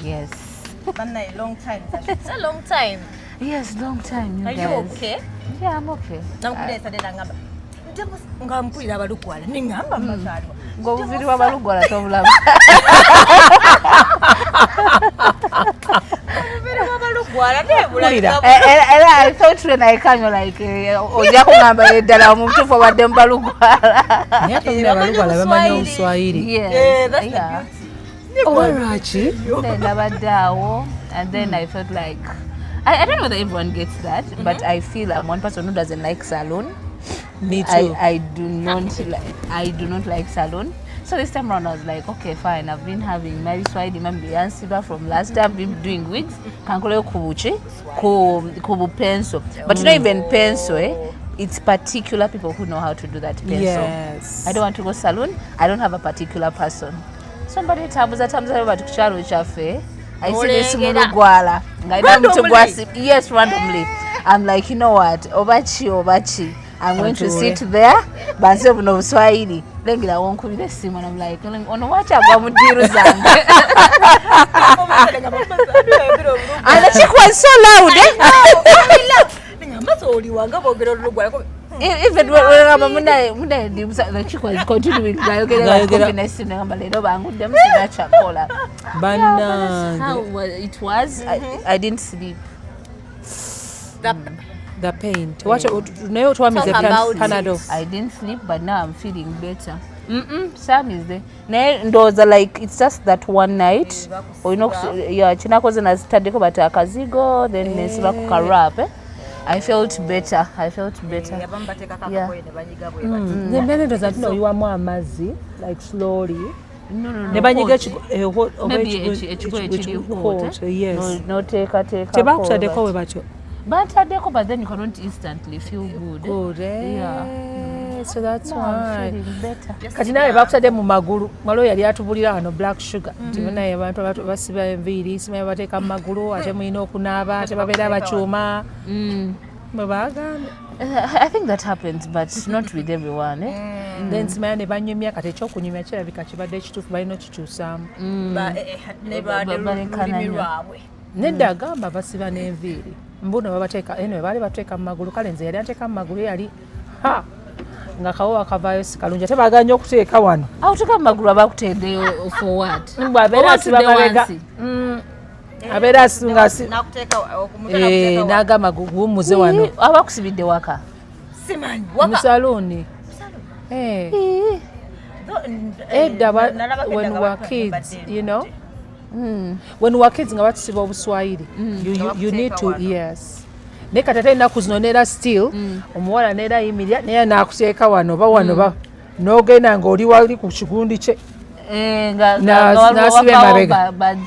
Yes. A long time. It's a long time. Yes, long time. Are you okay? Yeah, I'm okay. Ngampulira abalugwala ningamba mazalwa ngobuviri wabalugwala tobulaba I thought when I came like ojja kungamba eddala omutuufu obadde mubalugwala bamanyi Oluswayiri. Olwaki nabadde awo and then I felt like I don't know whether everyone gets that, but I feel I'm one person who doesn't like Salon. Me too. I do not like Salon. So this time around I was like, okay, fine. I've been having Mary Swide, Imam from last time, been doing wigs. Kankole kubuchi, kubu pencil. But not even pencil, it's particular people who know how to do that pencil. Yes. I don't want to go salon. I don't have a particular person. Somebody tabuza over to Charo Chafe. I see this mulugwala. Yes, randomly. I'm like, you know what? Obachi. I'm going to sit there. Banse buno Buswahili. Lengira wonkubira simu and I'm like, ono wacha agwa mudiru zange. And the chick was so loud. Even when the chick was continuing, how it was. I didn't sleep. The pain. What now to me is Panadol. I didn't sleep, but now I'm feeling better. Sam is there. Those are like it's just that one night. Or yeah, chinakoze na study ko bata akazigo then nesiba ku karap. I felt better. Yeah. Then many does that know you are more amazi like slowly. No. Maybe No take. But then you cannot instantly feel good. Yeah. So that's why. I'm feeling better. Kati nawe bakutadde mu magulu malo yali atubulira wano black sugar naye abantu basiba enviiri simanyi bateeka mu magulu ate mulina okunaaba ate babeera bakyuma mwe bagambye. I think that happens, but not with everyone. Then simanyi ne banyumya kati ekyokunyumya kirabika kibadde ekituufu balina okikyusaamu. Nedda agamba basiba n'enviiri mbuno babateeka anyway baali bateeka mu magulu kale nze yali ateeka mu magulu yali nga kawo akavaayo si kalungi ate baaganya okuteeka wano awuteeka mu magulu abakutendeyo for what? Abeera asiba mabega abeera n'agamba guwummuze wano abakusibidde waka mu saloni edda when we were kids, you know. When we were kids nga batusiba obuswayiri you need to yes ne katata enaku zino neera still omuwala neera ayimirira naye naakuteeka wano oba wano ba n'ogenda ng'oli wali ku kigundi kye nasiba emabega. But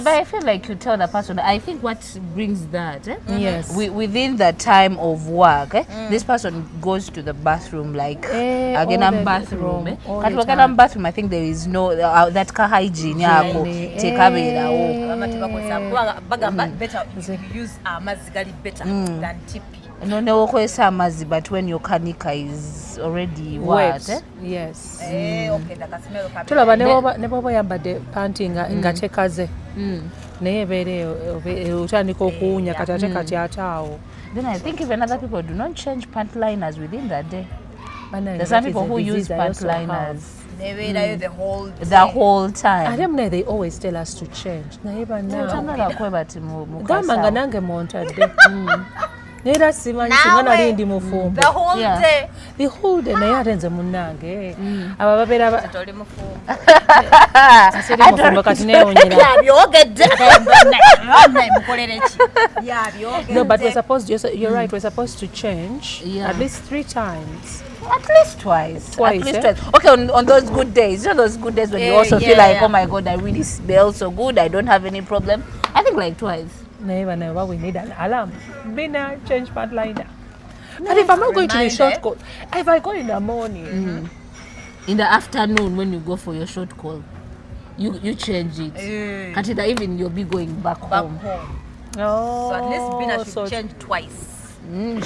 I feel like you tell the person. I think what brings that yes within the time of work this person goes to the bathroom like again bathroom I think there is no that hygiene yako tekaberawo better use amazzi gali better than tippy. No newokozesa amazzi but when your kanika is already wet yes okay tulaba ne bwoba oyambadde panti nga tekaze naye ebeera otandika okuwunya kati ate kati ate awo. Then I think even other people do not change pant liners within that day. There's some people who use pant liners the whole time. I don't know, they always tell us to change. Gamba nga nange montadde Nera simanyi singa nali ndi mufumbo. The whole day. The whole day naye ate nze munnange. Aba babeera toli mufumbo. Asiri mufumbo kati neewonyera. Yabyogedde. Mukolere ki? Yabyogedde. No, but you're right, we're supposed to change at least 3 times. At least twice. Okay, on those good days. You know those good days when you also feel like, oh my God, I really smell so good, I don't have any problem. I think like twice. Never, we need an alarm. Bina, change pant liner. But if I'm not going to the short call, if I go in the morning. In the afternoon when you go for your short call, you change it. Katida, even you'll be going back home. Oh, so at least Bina should change twice.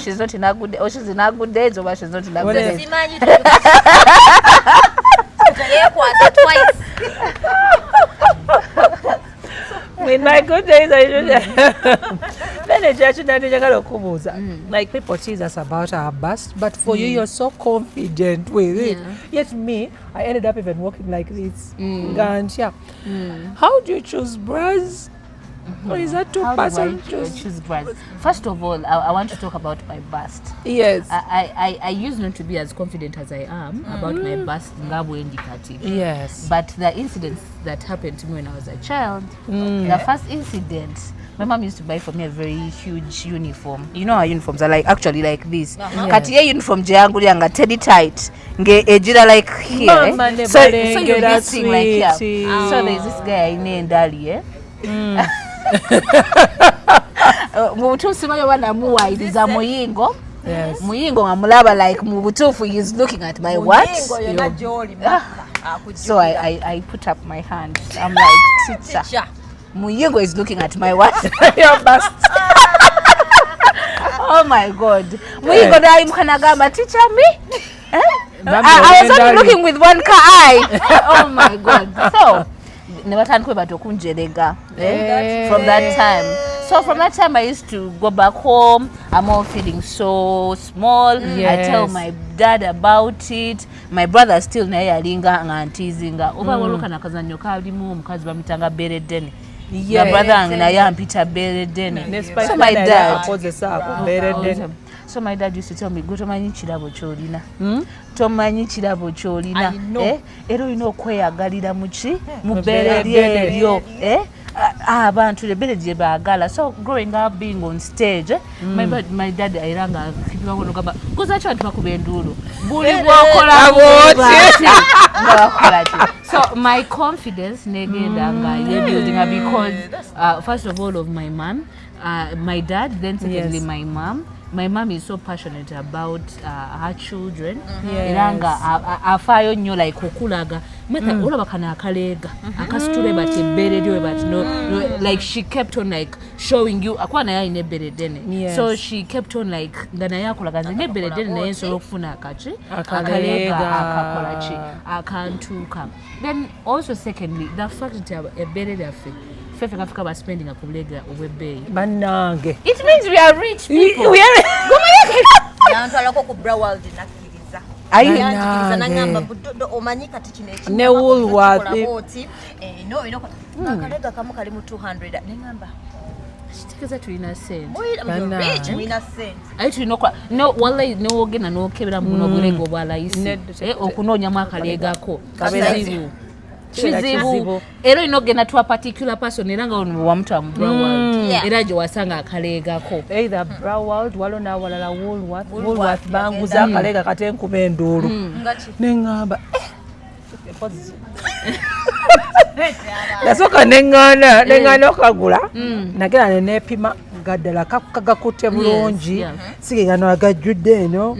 She's not in a good day. Oh, she's in a good days, or she's not in a good days. Twice. In my good days, I should. Then the judge like people tease us about our bust, but for you, you're so confident with it. Yet me, I ended up even walking like this. How do you choose bras? Or is that two person choose bras? First of all, I want to talk about my bust. Yes. I used not to be as confident as I am about my bust. Yes. But the incidents that happened to me when I was a child, the first incident, my mom used to buy for me a very huge uniform. You know our uniforms are like actually like this. Kati ye uniform jangu lyanga teddy tight. Nge ejira like here. So you this thing like here. So there's this guy in Ndali. Mubutuufu wana muwairiza muyingo. Yes. Muyingo ngamulaba like mubutuufu he is looking at my what? So I put up my hand. I'm like, teacher. Muyingo is looking at my what? Your bust. Oh my God. Muyingo na imkanagama teacher me? I was only looking with one eye. Oh my God. So never turn from that time. So from that time I used to go back home. I'm all feeling so small. I tell my dad about it. My brother still na yalinga ngantizinga. Oba waloka nakazanyo kalimu mukazi bamitanga beredene. My brother na yampita beredene. So my dad So my dad used to tell me, go to my chirabo cholina. Tomanyi chirabo cholina. Ero ino kweyagalira muchi mubere lyo. Abantu lebere je bagala. So growing up being on stage, my dad airanga kipiwa ngono kaba kuza chantu bakubendulu. Buli bwokola So my confidence negendanga building because first of all of my mom, my dad, then secondly my mom. My mom is so passionate about her children. Eranga afayo nnyo like okulaga. Meta olaba kana akalega. Akasitule bati beredi but no like she kept on like showing you akwana ya ine beredene. So she kept on like ngana yakulaga nze beredene naye nsobola okufuna akachi akalega akakolachi akantuka. Then also secondly the fact that a berede afi Africa was spending a kulega over bay. Banange. It means we are rich people. We are. Ne Woolworth. No, you know. Kalega kamu kalimu 200. Nengamba. Tikeza tu innocent. Rich, innocent. Aitu no wallahi no gena no kebera muno bulego bwala isi. Okunonya mwakalega ko. Kabezibu. Chizibu. Ero inogena to a particular person eranga wa mtu wa Broward. Eraje wasanga akalega ko. Either Broward walona walala Woolworth banguza akalega katenkuba endulu. Nengamba Nasoka nengana okagula. Nagera nepima gaddala kagakutte bulungi. Sigegano agajjudde eno.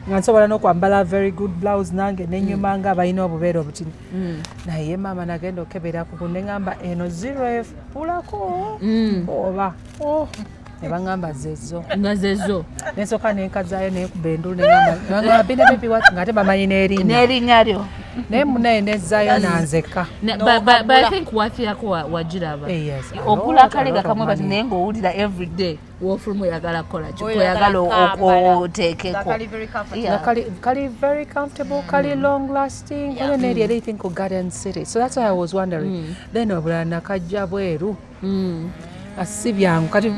Ngansobola n'okwambala very good blouse nange n'ennyuma nga abalina obubeera obutini. Naye mama nagenda okebera ku ngamba eno 0F pulako. Oba. Ne bangamba zezo. Ngazezo. Nesoka nenkazaayo nekuba endulu nengamba bina baby what ngate bamanyi n'erinnya lyo. Ne munaye nezaayo nanzeka. But I think wathi yako wajiraba. Yes. Okula kalega kamwe bati nengo owulira every day. Wofumu yagala kola kyo yagala oteekeko. Kali very comfortable, kali long lasting. Wale neri anything ko Garden City. So that's why I was wondering. Then obula nakajja bweru. Asibyangu kati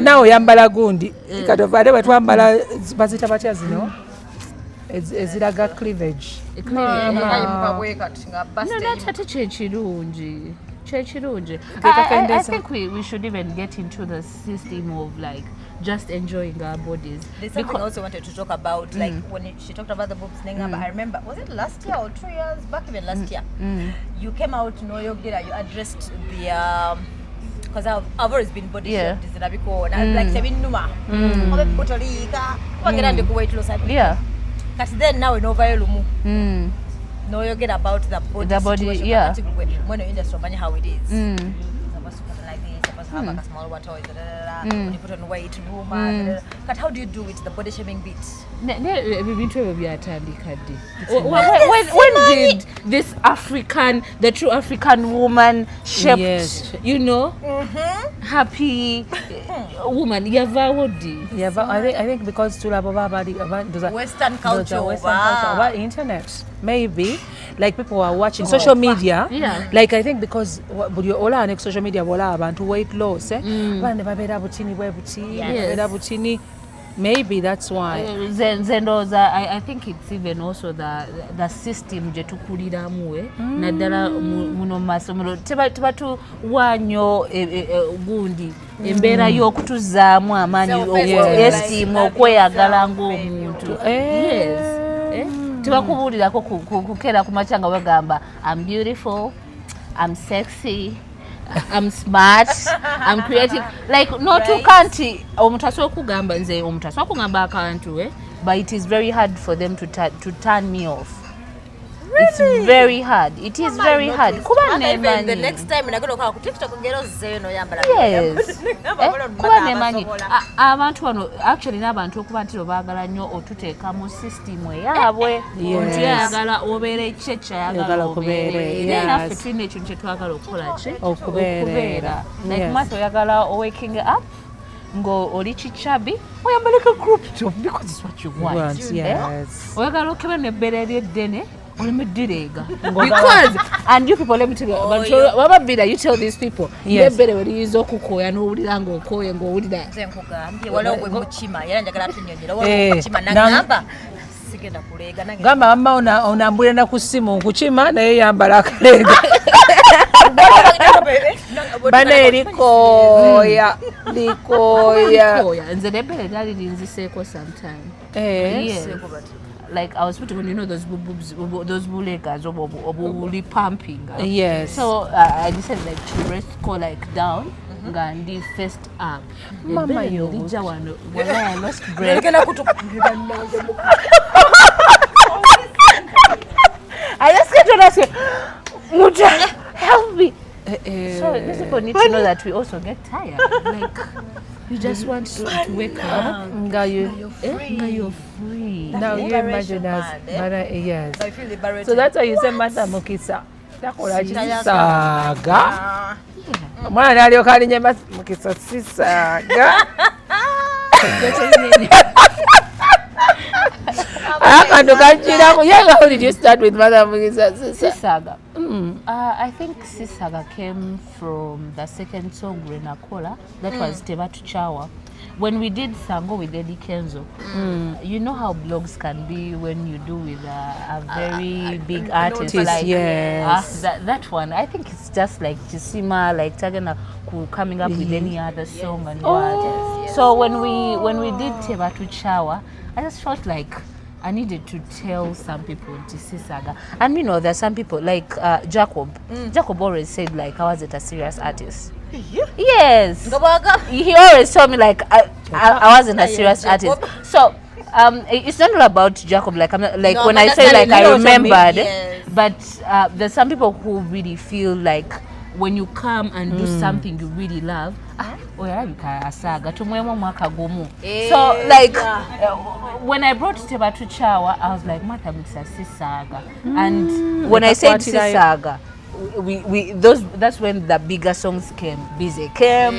nawe yambala gundi. Katovade batwambala bazita batya zino. Eziraga cleavage. No, that's a chechirunji. I think we should even get into the system of like just enjoying our bodies. There's something I also wanted to talk about, like when she talked about the boobs. I remember, was it last year or 2 years back? Even last year, you came out, you addressed the. Because I've always been body shamed, like seven numa. Yeah. Because then now we know very lumu. No, you get about the body situation, yeah. When you're in the industry, how it is. Supposed to put like this, supposed to have like a small water, when you put on weight, But how do you do it, the body shaming bit? Ebintu ebyo byatandika ddi? When did this the true African woman shaped, you know, happy woman yavaawo ddi? I think because tulaba Western culture about internet, maybe. Like people are watching social media. Yeah. Like I think because buli ola ne social media bola abantu weight loss, bane babera butini bwe buti, babera butini. Maybe that's why. I think it's even also the system je tukuliramu naddala muno masomero teba tuwanyo gundi embeera y'okutuzaamu amaanyi esteem okweyagala ng'omuntu. Tebakubuulirako kukeera ku makya nga bagamba I'm beautiful, I'm sexy, I'm smart, I'm creative. Like no tu kanti omuntu asobola okugamba nze omuntu asobola okugamba akantu but it is very hard for them to turn me off. Really? It's very hard. It is very hard. Kuba nemanyi. The next time nagenda okala ku TikTok ngero zeno yambala. Yes. Kuba nemanyi. Abantu wano actually n'abantu okuba nti baagala nnyo otuteeka mu system yaabwe. Omuntu yayagala obeera ekyecha yagala obeera. Naye naffe tulina ekintu kye twagala okukola ki? Okubeera. Like Martha oyagala waking up. Ngo oli chichabi oyambaleka crop top because it's what you want. Yes. Oyagala okeba n'ebbeera ery'eddene because and you people let me tell you wababira you tell these people nebere waliyiza okukooya n'owulira ng'okooye ng'owulira nze nkugambye waliwo gwe mukima era njagala tunyonyera waliwo mukima nagamba sigenda kuleega nange gamba mama onambulira na ku ssimu nkukima naye yambala akaleega bana erikooya nze nebere lyali linziseeko sometime. Like I was putting on, you know, those boobs, those bulegas, obuli pumping. Yes. So I decided like to rest go like down, ngandi first up. Mama yo. Lija wano, I lost breath. I just get to ask you, Muja, help me. So these people need to know that we also get tired. Like you just want to wake up. You're free. Now you imagine us, yes. So I feel liberated. So that's why you say Mata Mukisa. Takola chisaga. Mwana nalyoka alinye Mukisa sisaga. How did you start with Mata Mukisa sisaga? I think Sisaga came from the second song Renakola. That was Tebatu Chawa. When we did Sango with Eddie Kenzo, you know how blogs can be when you do with a very big artist. Like yes. That one, I think it's just like Chisima, like Tagana coming up with any other song and what. Yes. So when we did Tebatu Chawa, I just felt like I needed to tell some people to Sisaga. And you know, there's some people like Jacob. Jacob always said like I wasn't a serious artist. Yes. He always told me like I wasn't a serious artist. So it's not all about Jacob. Like I'm not, like no, when I say like I remembered, but there's some people who really feel like when you come and do something you really love. So like when I brought Tebatu Chawa, I was like, Mata Mukisa Sisaga. And when I said Sisaga, that's when the bigger songs came. Busy came,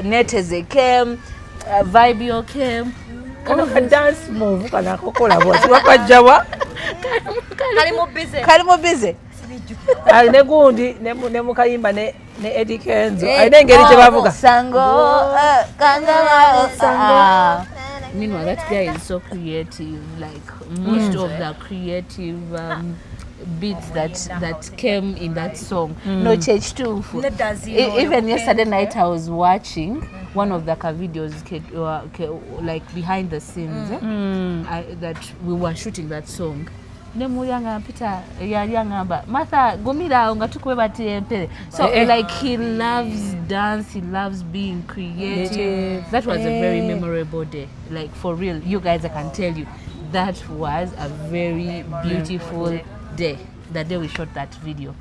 Neteze came, Vibio came. Dance move kana kokola boss wakajawa kalimo busy ne gundi ne mukayimba ne Eddie Kenzo ayinengeri kye bavuga sango sango. Meanwhile that guy is so creative, like most of the creative beats that came in that song. No change too. Even yesterday night I was watching one of the videos like behind the scenes that we were shooting that song. Nemuyanga Peter yangamba Martha gumira nga tukwe batempere. So like he loves dance, he loves being creative. That was a very memorable day. Like for real, you guys, I can tell you that was a very beautiful day. The day we shot that video.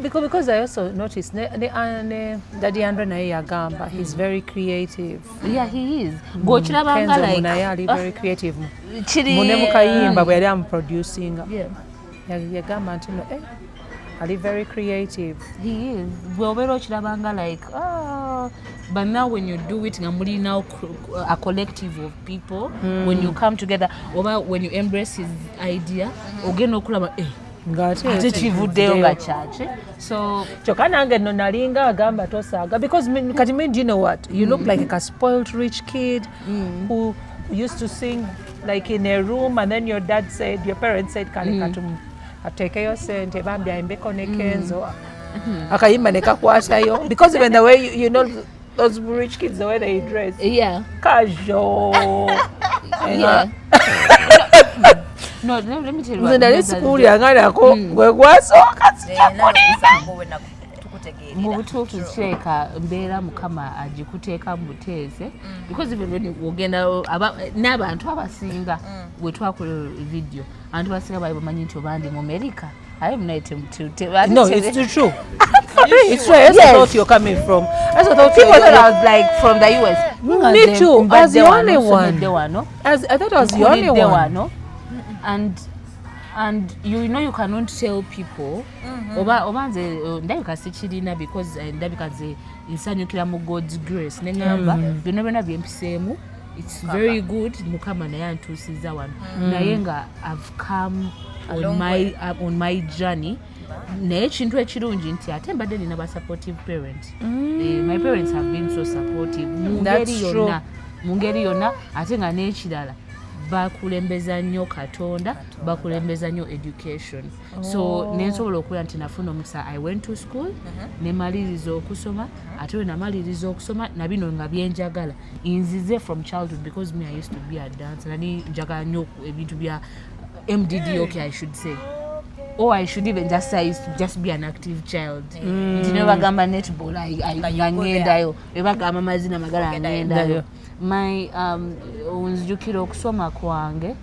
Because I also noticed Daddy Andre naye yagamba he's very creative. Yeah, he is. Gochirabanga Kenzo like naye ali very creative. Chiri Mune mukayimba bwe yali amuproducinga. Yeah. Yagamba nti no ali very creative. He is. Bw'obeera okirabanga like, but now when you do it, ngambuli now a collective of people, when you come together, or when you embrace his idea, ogenda okulaba ate kivuddeyo nga kyaki. So kyokka nange nno nalinga agamba tosaaga because kati me, do you know what? You look like a spoiled rich kid who used to sing like in a room, and then your parents said kale ateekeyo sente bambi ayimbeko ne Kenzo akayimba ne kakwatayo because even the way you know those rich kids, the way they dress, casual. Yeah. No, let me tell you what. Nze school yanganako gwe gwasooka mu butuufu kireka mbeera mukama agikuteeka mu buteeze because even ogenda n'abantu abasinga bwe twakola video abantu basinga bali bamanyi nti oba ndi mu America. No, it's true. It's true. I thought you're coming from. I thought people thought I was like from the US. Me too. I was the only one. I thought I was the only one. And you know you cannot tell people oba nze ndabika sikirina because ndabika nze nsanyukira mu God's grace nengamba byonna byonna byempiseemu. It's very good mukama naye antuusiza wano naye nga I've come on my journey naye ekintu ekirungi nti ate mbadde nina ba supportive parents. My parents have been so supportive mu ngeri yonna ate nga n'ekirala bakulembeza nnyo Katonda, bakulembeza nnyo education. So nensobola okukola nti nafuna omukisa. I went to school nemaliriza okusoma ate we namaliriza okusoma na bino nga byenjagala nzize from childhood because me I used to be a dancer nani njagala nnyo ebintu bya MDD. Okay, I should say. Or I should even just say I used to just be an active child. Nti ne bagamba netball ngendayo bagamba mazina magala ngendayo. My unzijukira okusoma kwange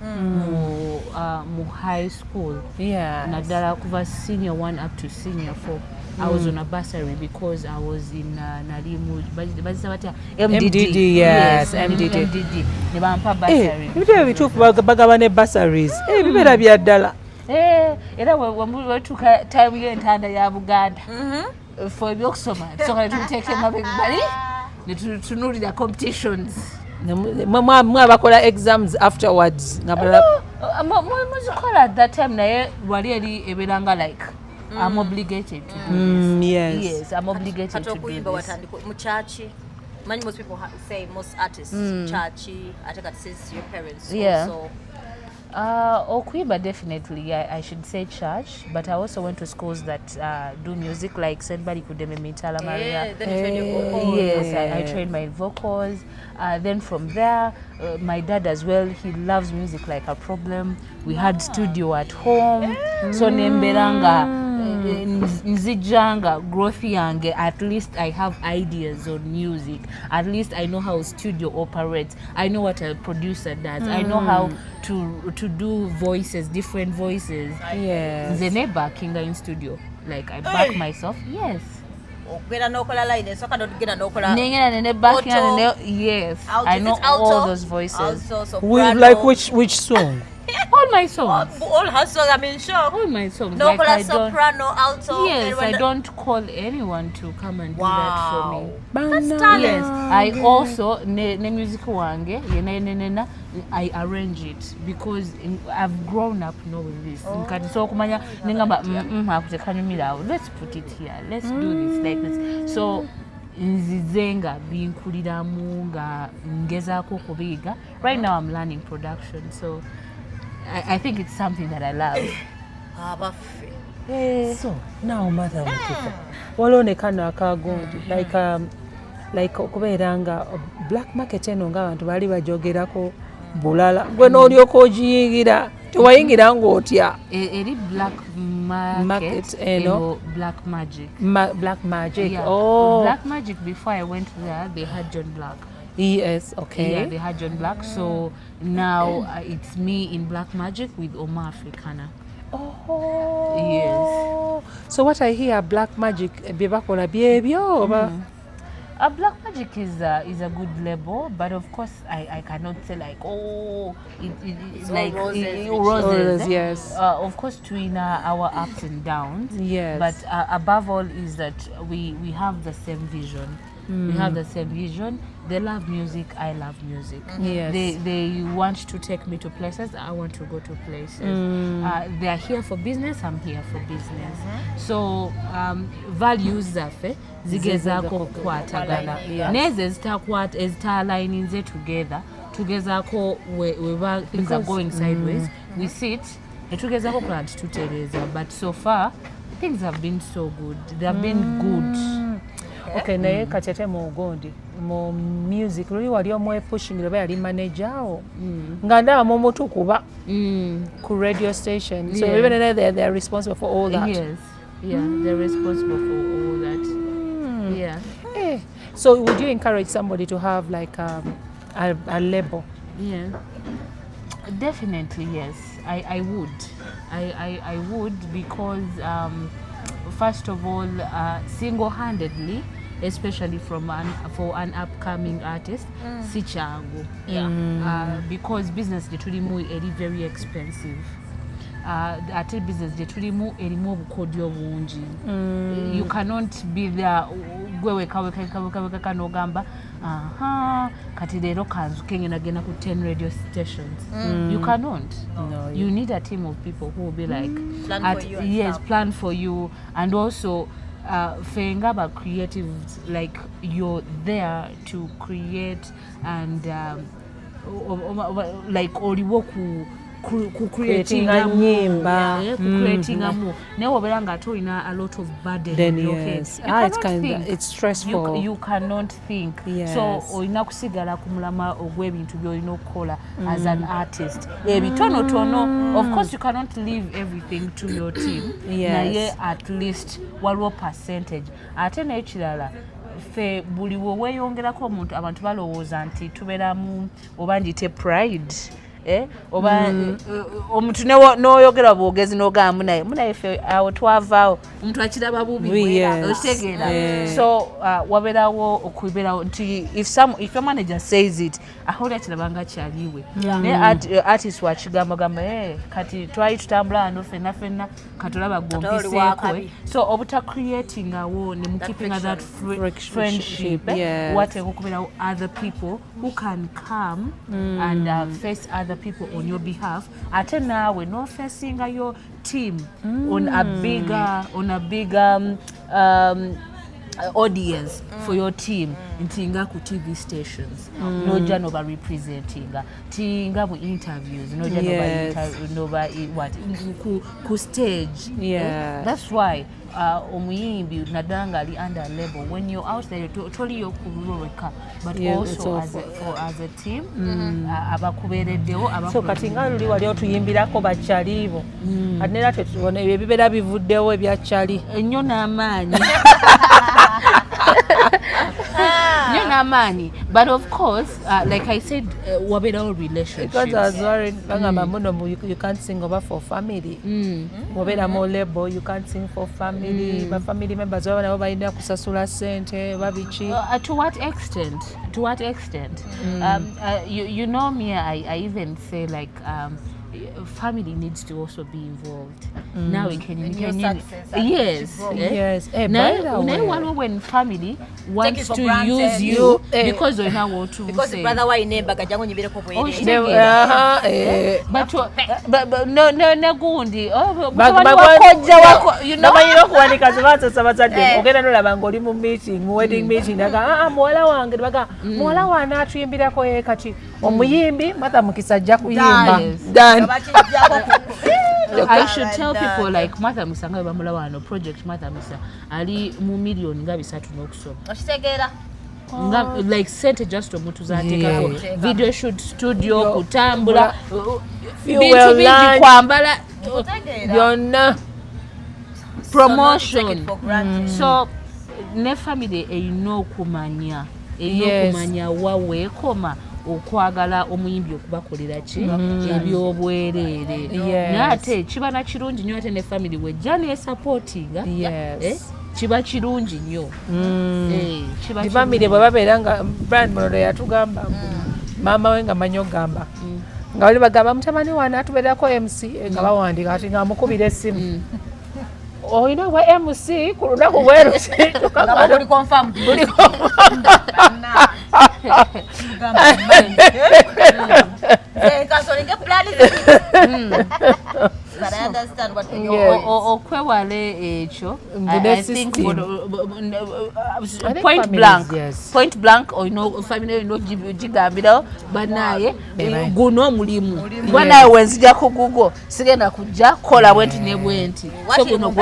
mu high school naddala kuva senior 1 up to senior 4. I was on a bursary because I was in Nalimu MDD. Yes, MDD. Ne bampa bursary. Ebyo bituufu bagaba ne bursaries. Bibeera bya ddala. Era wetuuka time y'entanda ya Buganda for ebyokusoma tusooka netuteeka emabega bali netutunuulira competitions. Mwe abakola exams afterwards muzikola at that time naye wali eri ebeeranga like I'm obligated to do this. Yes, I'm obligated to do this. Mu church, most people say most artists church ate kati since your parents also. Okuyimba definitely, I should say church, but I also went to schools that do music like St. Barikudeme Mitala Maria. Then you trained your vocals. Yes, I trained my vocals. Then from there, my dad as well, he loves music like a problem. We had studio at home. So nemberanga nzijanga growth yange, at least I have ideas on music. At least I know how studio operates. I know what a producer does. I know how to do voices, different voices. Yes. Nze ne backinga in studio. Like I back myself. Yes. Ogenda n'okola line so kando tugenda n'okola nengera ne backinga yes. I know all those voices. With like which song? All my songs. All her songs, I'm in shock. All my songs. No, like soprano, alto. Yes, I don't call anyone to come and do that for me. That's talent. Yes, I also ne music wange yena I arrange it because I've grown up knowing this. Nkati so kumanya nengamba akutekanyumira. Let's put it here. Let's do this like this. So nzizenga binkuliramu nga ngezaako kubiga. Right now I'm learning production, so I think it's something that I love. So now mother Mukisa waloneka no akagundi like okubeeranga black market eno ng'abantu bali bajogerako bulala gwe n'olyoka ogiyingira tewayingira ng'otya eri black market eno black magic. Black magic. Yeah. Oh, Black magic, before I went there they had John Black. Yes, okay. Yeah, they had John Black. So now it's me in Black Magic with Oma Africana. Oh. Yes. So what I hear, black magic, bebakola byebyo. Black magic is a good label, but of course I cannot say like it's like roses. Yes. Of course, between our ups and downs. Yes. But above all is that we have the same vision. We have the same vision. They love music. I love music. Yes. They want to take me to places. I want to go to places. They are here for business. I'm here for business. So values zaffe zigezaako okukwatagana nezo ezitalininze tugezaako weba things are going sideways. We sit netugezaako okulaba nti tutereeza, but so far things have been so good. They have been good. Okay, naye kati ate mu Gondi mu music luli wali omwe pushing oba yali manager awo nga ndaba mu mutu kuba ku radio station, so even though they are responsible for all that. Yes, yeah, they're responsible for all that. Yeah. So would you encourage somebody to have like a label? Yeah, definitely yes. I would. I would, because first of all, single-handedly, especially for an upcoming artist, si changu. Because business jetulimu eri very expensive. Ate business jetulimu erimu obukodyo bungi. You cannot be there gweweka nogamba kati leero kanzu kengena gena ku 10 radio stations. You cannot. No, you need a team of people who will be like plan for you, and also fengaba creatives, like you're there to create and like oliwo ku creating a nyimba, creating a move. Never belanga to in a lot of burden. Then yes, it's stressful. You cannot think. Yes. So inakusigala kumulama ogwebintu byolina okukola as an artist. Ebitono, of course you cannot leave everything to your team. Yes. At least waliwo percentage. Ate n'ekirala fe buli weeyongerako omuntu abantu balowooza nti tubeeramu oba njite pride. Oba omuntu n'oyogera bwogezi n'ogamba munaye ffe awo twavaawo omuntu akiraba bubi okitegeera. So wabeerawo okubeerawo nti if your manager says it ahulira kiraba nga kyaliwe. Naye artist wakigambagamba kati twali tutambula wano ffenna katolaba gwompiseeko. So obuta creating awo ne mu keeping that friendship wateeka okubeerawo other people who can come and face other people on your behalf. Ate nawe no facing your team on a bigger audience for your team. Ntinga ku TV stations noja no ba representing tinga mu interviews noja no ba what ku stage. That's why omuyimbi nadanga ali under label. When you're out there totally yokulureka, but also as a team abakubereddewo. So kati nga luli wali otuyimbirako bakyalibo atinera tetubona ebyo ebibeera bivuddewo ebyakyali ennyo n'amaanyi. But of course, like I said, wabeerawo relationships. Because I was worried, you can't sing over for family. Wabeera more label, you can't sing for family. But family members nabo balina kusasula sente babiki. To what extent? You know me, I even say like family needs to also be involved. Now we can yes. Now when family wants to use you because we know what to because say. Brother why neighbor kajango nyibireko bwere. But no gundi. Bakojja wako, you know bayiro kuwanika zibazo sabazadde. Ogenda nolaba ngoli mu meeting, wedding meeting naga muwala wange baga muwala wana atuyimbirako kati omuyimbi mata Mukisa ajja kuyimba. I should tell people like Martha Musa nga bamula wano project Martha Musa ali mu million nga 3 n'okusoma. Okitegeera like sente just omuntu zateekako video shoot studio kutambula bintu bingi kwambala byonna promotion. So ne family eyina okumanya waweekoma okwagala omuyimbi okubakolera ki ebyobwereere naate kiba na kirungi nnyo ate ne family wejja nesupportinga kiba kirungi nnyo family bwe babeera nga brand monodo yatugamba maama we nga manyi ogamba nga bali bagamba mutabani wane atubeerako MC nga bawandiika kati nga amukubira essimu olina obwa MC ku lunaku bweruti But I understand what okwewala ekyo I think point blank olina family olina gigambirawo banaye guno omulimu gwa naye wenzija ku Google sigenda kujja kola bwenti ne bwenti so guno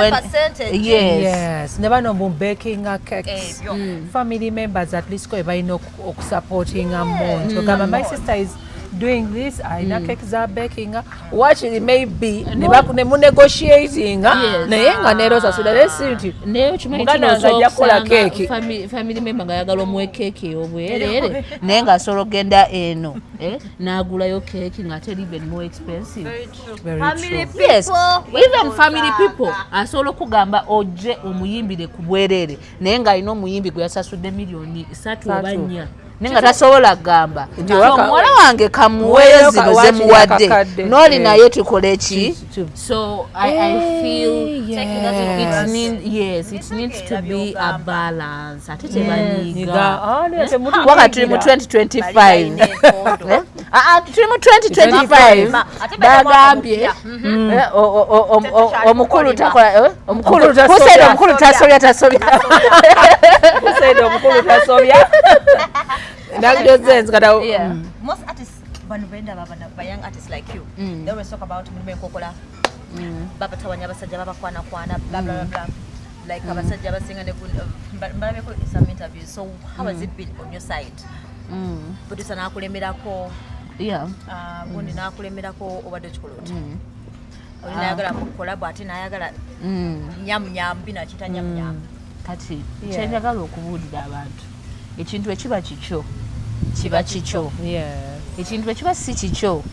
yes ne bano mu baking cakes family members at least ko balina okusupportinga monto kama my sister is doing this aina cake za baking watch it maybe ne mu negotiating naye nga nero sasula lesinti naye muganda ngajja kola cake family member nga yagala omwe cake ey'obwerere naye nga asobola ogenda eno n'agulayo cake nga teri even more expensive. Family people. Yes, even family people asobola okugamba ojje omuyimbire ku bwerere naye nga alina omuyimbi gwe yasasudde million 3 oba 4 nenga tasobola kugamba omuwala wange kamuweeyo zino ze muwadde n'oli naye tukole ki. So I feel it needs to be a balance ate tebanyiga waka tuli mu 2025 tuli mu 2025 bagambye omukulu takola omukulu tasobya most artists young artists like you they always talk about kokola baba tawanya abasajja babakwana blah blah blah like abasajja basinga ne mbalabeko in some interviews. So how has it been on your side? Producer nakulemerako gundi nakulemerako obadde kikoloti olinayagala mukola bw'ate nayagala nyamunyambi nakita nyamunyambi kati kyenjagala okubuulira abantu ekintu ekiba kikyo kiba kikyo ekintu ekiba si kikyo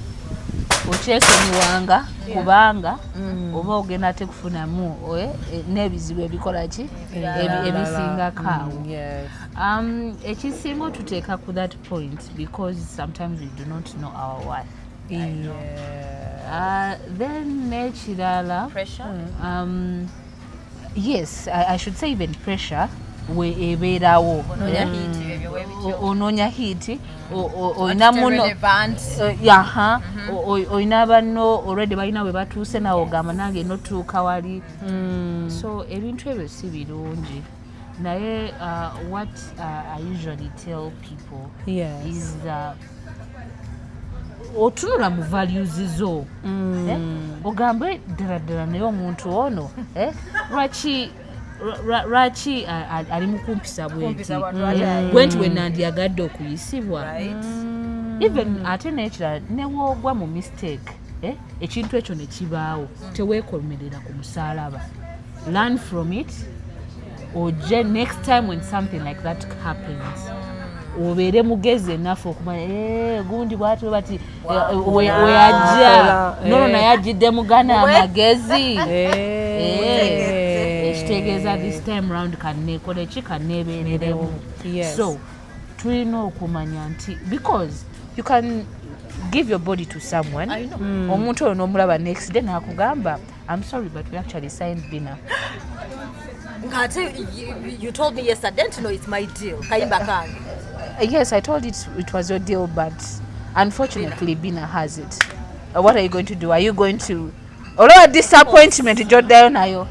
okyesonyiwanga kubanga oba ogenda ate kufunamu n'ebizibu ebikola ki ebisingako awo. Ekisinga otuteeka ku that point because sometimes we do not know our worth. Then nekirala yes, I should say even pressure we ebeerawo onoonya hiti oyina muno oyina banno already balina we batuuse nawe ogamba nange notuuka wali so ebintu ebyo si birungi naye what I usually tell people is that otunula mu values zo ogambe ddala naye omuntu ono lwaki ali mukumpisa bwenti wenandiyagadde okuyisibwa even ate nekirala newoogwa mu mistake ekintu ekyo ne kibaawo teweekomerera ku musalaba learn from it ojje next time when something like that happens obeere mugezi ennafu okumanya gundi bwati bati weyajja nono naye ajjidde mugana amagezi ekitegeeza this time round kanneekole ki kanneebeereremu. So tulina okumanya nti because you can give your body to someone omuntu oyo n'omulaba next day n'akugamba I'm sorry but we actually signed dinner. You told me yesterday, don't you know it's my deal. Yes, I told it was your deal, but unfortunately Bina has it. What are you going to do? Are you going to although disappointment joddayo nayo?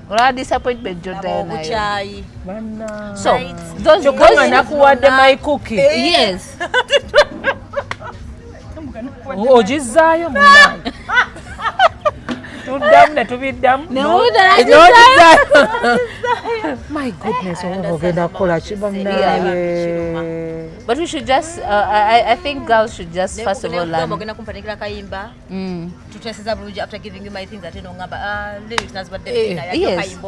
Although disappointment joddayo nayo. So those nakuwadde my cookie. Yes. Ojizaayo munange. Tubiddamu. My goodness, but we should just I think girls should just first of all learn. After giving you my things that yes.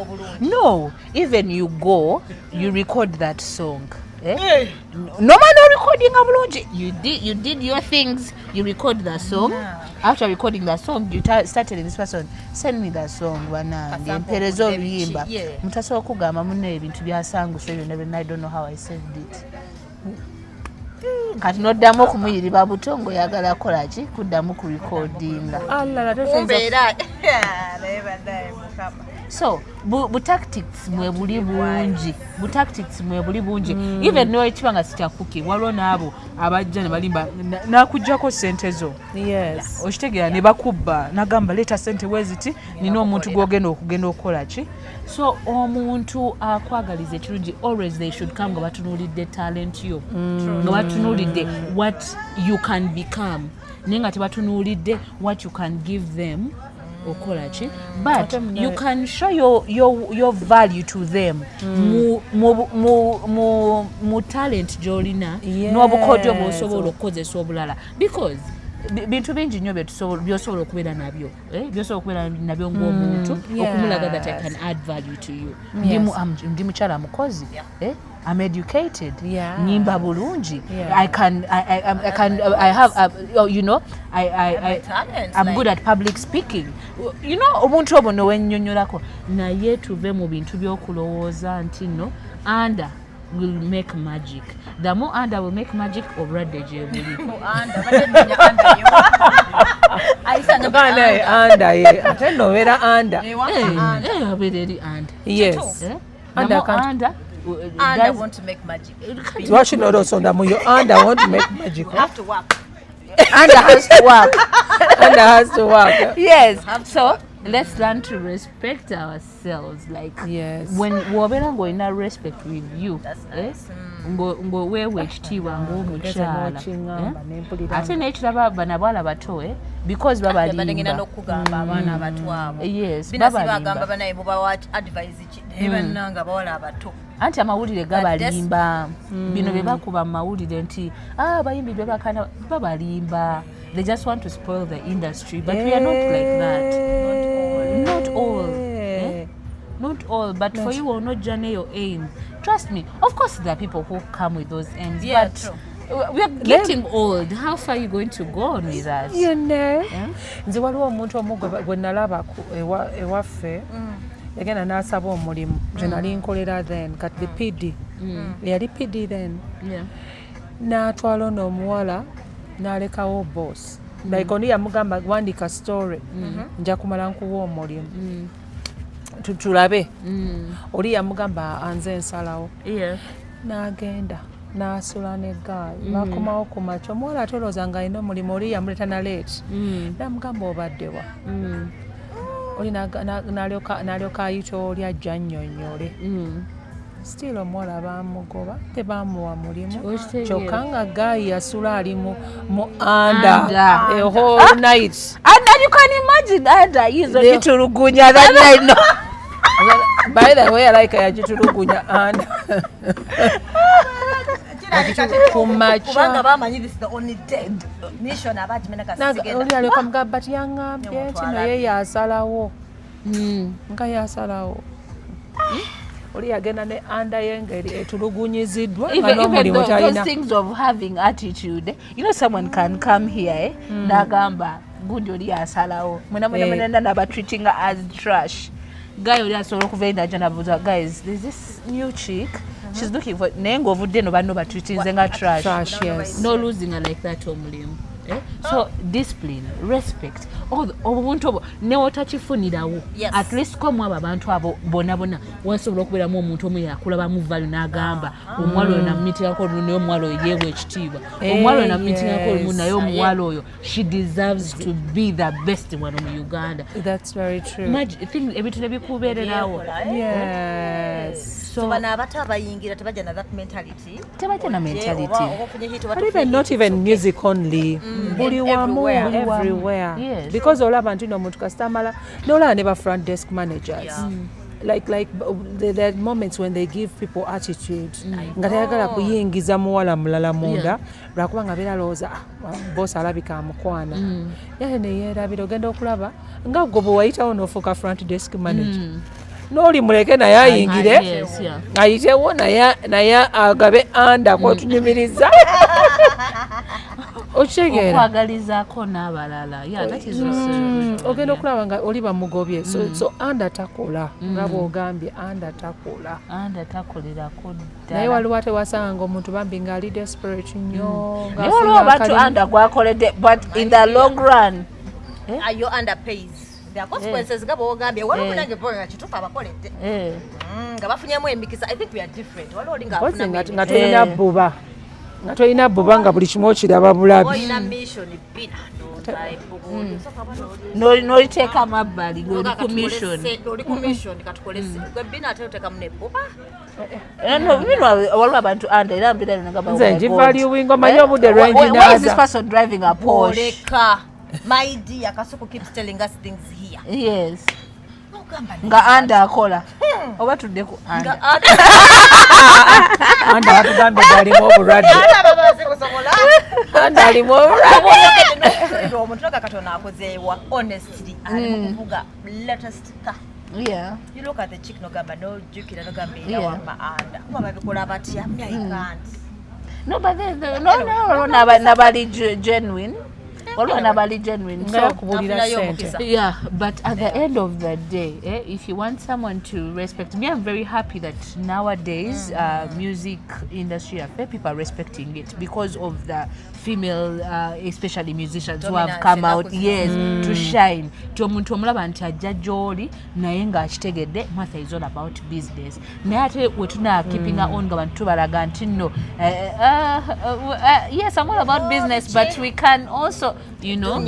No, even you go, you record that song. No man no recording bulungi. You did your things, you record the song. After recording the song, you start telling this person, send me that song banange emperezo oluyimba mutasobola okugamba munne ebintu byasanguse I don't know how I saved it. Kati noddamu okumuyiriba butongo yagala kolaki kuddamu ku recordinga. So bu tactics mwe buli bungi. Even no ekibanga sitakuki waliwo n'abo abajja ne balimba nakujjako sente zo. Yes. Okitegeera ne bakubba nagamba leta sente weziti nina omuntu gwogenda okukola ki. So omuntu akwagaliza ekirungi always they should come nga batunuulidde talent yo. Nga batunuulidde what you can become. Nenga tebatunuulidde what you can give them. But you can show your value to them mu talent jolina n'obukodyo bw'osobola okukozesa obulala because bintu bingi nnyo by'osobola okubeera nabyo ng'omuntu okumulaga that I can add value to you. Ndi mukyala mukozi. I'm educated. Nimba bulungi. I'm good at public speaking. You know, omuntu obo no wennyonnyolako naye tuve mu bintu by'okulowooza nti no anda will make magic. The more anda will make magic obradde gye buli. Anda ye ate nobeera anda. Abeera eri anda. Yes. Anda want to make magic. Lwaki nolosonda mu yo anda want to make magic? You have to work. Anda has to work. Anda has to work. Yes. So let's learn to respect ourselves. Like when wobera ngoina respect with you. That's nice. Ngo wewe ekitiibwa ng'omukyala. Ate n'ekiraba bana bwala bato because babalimba. Balengera n'okugamba abaana abato abo. Yes, bagamba banaye mubawa advice ki ebannanga bawala abato. Anti amawulire gabalimba. Bino bye bakuba mu mawulire nti abayimbi bye bakana babalimba. They just want to spoil the industry, but we are not like that. Not all. Not all, but for you will not journey your aim. Trust me. Of course, there are people who come with those aims, but true. We are getting old. How far are you going to go on with that? You know. Nze waliwo omuntu omu gwe nalaba ewaffe yagenda n'asaba omulimu gye nali nkolera then kati the PD yali PD then n'atwala ono omuwala n'alekawo boss like oni yamugamba wandika story nja kumala nkuwa omulimu tulabe oli yamugamba anze ensalawo n'agenda n'asula ne gaayi bakomawo ku makya omuwala atolooza nga alina omulimu oli yamuleta na leeti n'amugamba obaddewa oli n'alyoka ayita oli ajja nnyonnyole still omuwala bamugoba tebamuwa mulimu kyokka nga gaayi yasula ali mu anda a whole night. And you can imagine anda yizo kitulugunya that night. No. By the way, I like yagitulugunya anda kubanga bamanyi this is the only dead mission abajimena kasigenda oli alyoka mugamba ti yaŋŋambye nti naye yasalawo nga yasalawo oli yagenda ne anda y'engeri etulugunyiziddwa even those things of having attitude, you know, someone can come here nagamba gundi oli yasalawo mwena naba treating her as trash. Guy oli asobola okuva endaja nabuuza guys, there's this new chick she's looking for naye ng'ovudde no banno batreatinze nga trash. Yes. No losing her like that omulimu. So discipline, respect, obuntu obwo newotakifunirawo at least ko mwabo abantu abo bonna wasobola okubeeramu omuntu omu yakulabamu value n'agamba omuwala oyo namumitingako olumu naye omuwala oyo yeewa ekitiibwa omuwala oyo namumitingako olumu naye omuwala oyo she deserves to be the best one mu Uganda. That's very true. Ebintu nebikubeererawo. Yes. So bana abato abayingira tebajja na that mentality. Tebajja na mentality. But even not even music only. Buli wamu everywhere. Yes. Because olaba nti omuntu kastamala n'olaba ne ba front desk managers. Like there are moments when they give people attitude nga tayagala kuyingiza muwala mulala munda lwakuba nga beera looza boss alabika amukwana yale ne yeerabira ogenda okulaba nga gwe bwe wayitawo n'ofuuka front desk manager n'oli muleke naye ayingire ayitewo naye agabe anda kwotunyumiriza okwagalizaako n'abalala ogenda okulaba nga oli bamugobye so anda takola nga bw'ogambye anda takolerako naye waliwo ate wasanga omuntu bambi ng'ali desperate nnyo naye waliwo abantu anda gwakoledde but in the long run ayo underpays the consequences nga bw'ogambye waliwo nange nga kituufu abakoledde nga bafunyemu emikisa. I think we are different. Waliwo oli nga tolina bbuba nga tolina bbuba nga buli kimu okiraba bulabi olina mission bina n'oliteeka amabbali ng'oli ku mission katukolese gwe bina ate otekamu nebbuba waliwo abantu anda era nze ngivaluwinga omanyi obudde lwenjinaza. Why is this person driving a Porsche? My dear, Kasuku keeps telling us things here. Yes. Nga anda akola. Oba tudde ku anda. Anda batugambye galimu obulwadde. Anda alimu obulwadde. Omuntu Katonda akozeewa honestly ali mu kuvuga latest car. Yeah. You look at the chick nogamba no jukira nogamba ina wama anda. Kuba babikola batya I can't. No, but no, nobody genuine. Yeah, but at the end of the day, if you want someone to respect me, I'm very happy that nowadays music industry, people are respecting it because of the female, especially musicians who have come out, to shine. Omuntu omulaba nti ajja gy'oli naye ng'akitegedde Martha is all about business. Naye ate we tuna keeping on nga bantu tubalaga nti no, yes, I'm all about business, but we can also, you know,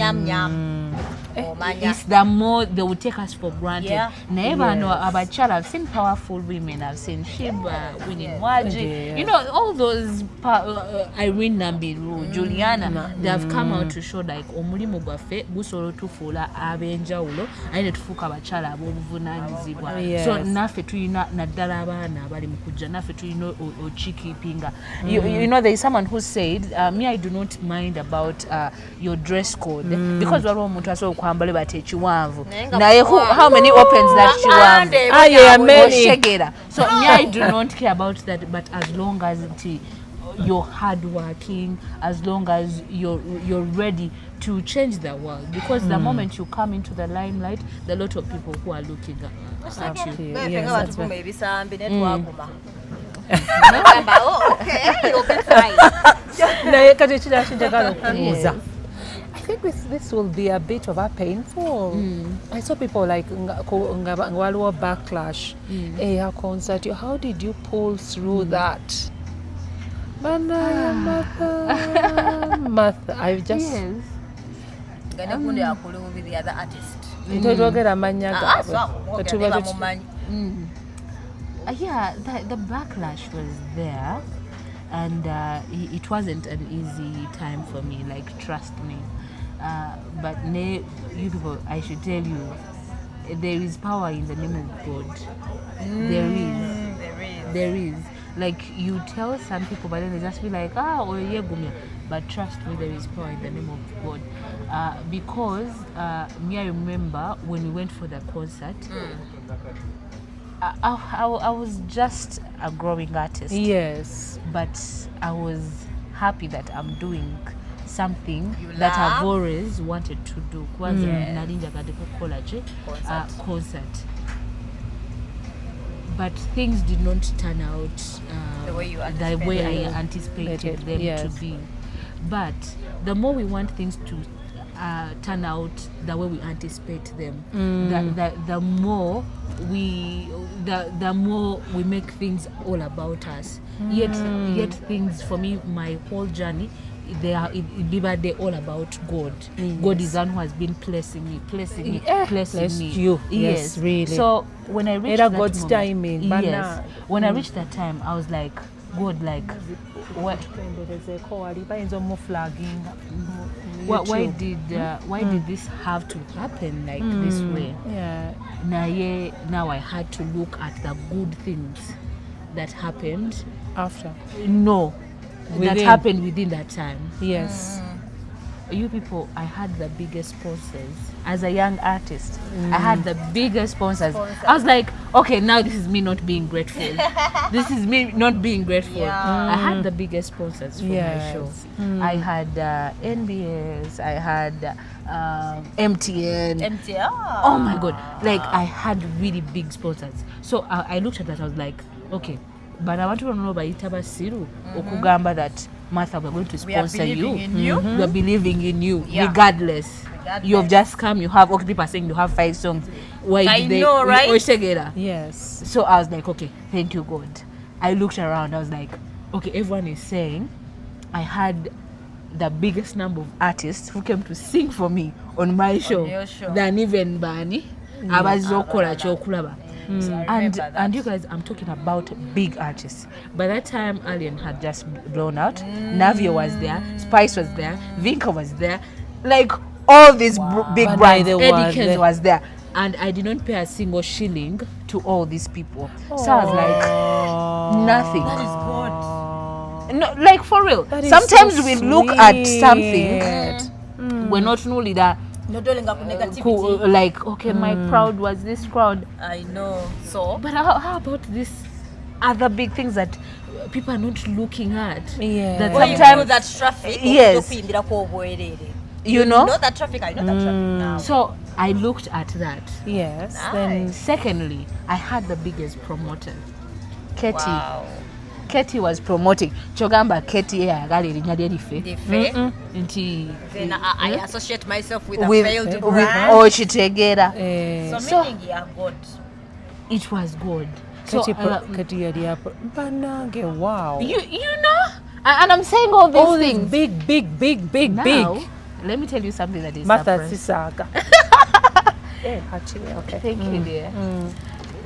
it's the more they will take us for granted. Naye bano abakyala, I've seen powerful women, I've seen Shiba, Winnie Mwaji, you know, all those Irene Nambiru, Juliana, they have come out to show like omulimu gwaffe gusobola tufuula ab'enjawulo aye ne tufuuka abakyala ab'obuvunaanyizibwa. So naffe tulina naddala abaana abali mu kujja naffe tulina okikipinga. You know, there is someone who said, me I do not mind about your dress code because waliwo omuntu asobola kwambala bati ekiwanvu naye how many opens that kiwanvu oshegera. So me I do not care about that, but as long as you're hardworking, as long as you're ready to change the world, because the moment you come into the limelight, there are a lot of people who are looking at you. Yes, that's right. I think this will be a bit of a painful. I saw people like Ngwalwa backlash, a concert. How did you pull through that? Martha, I've just. With the other artist. Yeah, the backlash was there, and it wasn't an easy time for me. Like, trust me. But you people, I should tell you, there is power in the name of God. There is. Like, you tell some people, but then they just be like, but trust me, there is power in the name of God. Because me, I remember when we went for the concert, I was just a growing artist. Yes. But I was happy that I'm doing something that I've always wanted to do. Concert. But things did not turn out the way I anticipated them to be. But the more we want things to turn out the way we anticipate them, the more we make things all about us. Yet things, for me, my whole journey, they all about God. God is the one who has been blessing me. You. Yes, really. So when I reached that God's moment, timing. When I reached that time, I was like, God, like, what? Why did this have to happen like this way? Now I had to look at the good things that happened after. No. That happened within that time. Yes. you people, I had the biggest sponsors. As a young artist, I had the biggest sponsors. I was like, okay, now this is me not being grateful. This is me not being grateful. I had the biggest sponsors for my show. I had NBS, I had MTN. Oh my God. Like, I had really big sponsors. So I looked at that, I was like, okay, but I want to know about Itaba Siru, Okugamba, that Martha, we're going to sponsor you. We're believing in you, regardless. You have just come, you have, okay, people are saying you have 5 songs. Why I did they, know, right? Yes. So I was like, okay, thank you, God. I looked around, I was like, okay, everyone is saying I had the biggest number of artists who came to sing for me on my show, than even Bani. And you guys, I'm talking about big artists. By that time, Alien had just blown out. Navio was there, Spice was there, Vinka was there, like all these big brands. Eddie Kenz was there, and I did not pay a single shilling to all these people. So I was like, nothing. That is good. No, like for real. Sometimes so we look at something, we're not really that. Like, okay, my crowd was this crowd. I know. So, but how about these other big things that people are not looking at? That sometimes, you know that traffic. Yes. You know that traffic. I know that traffic now. So I looked at that. Yes. Nice. Then secondly, I had the biggest promoter, Katie. Wow. Katie was promoting. Chogamba Katie Then I associate myself with a failed brand. Or Chitegera. So meaning God. It was good. So wow. You know, and I'm saying all these things. Big. Now, let me tell you something that is Martha Sisaga. Okay. Thank you, dear.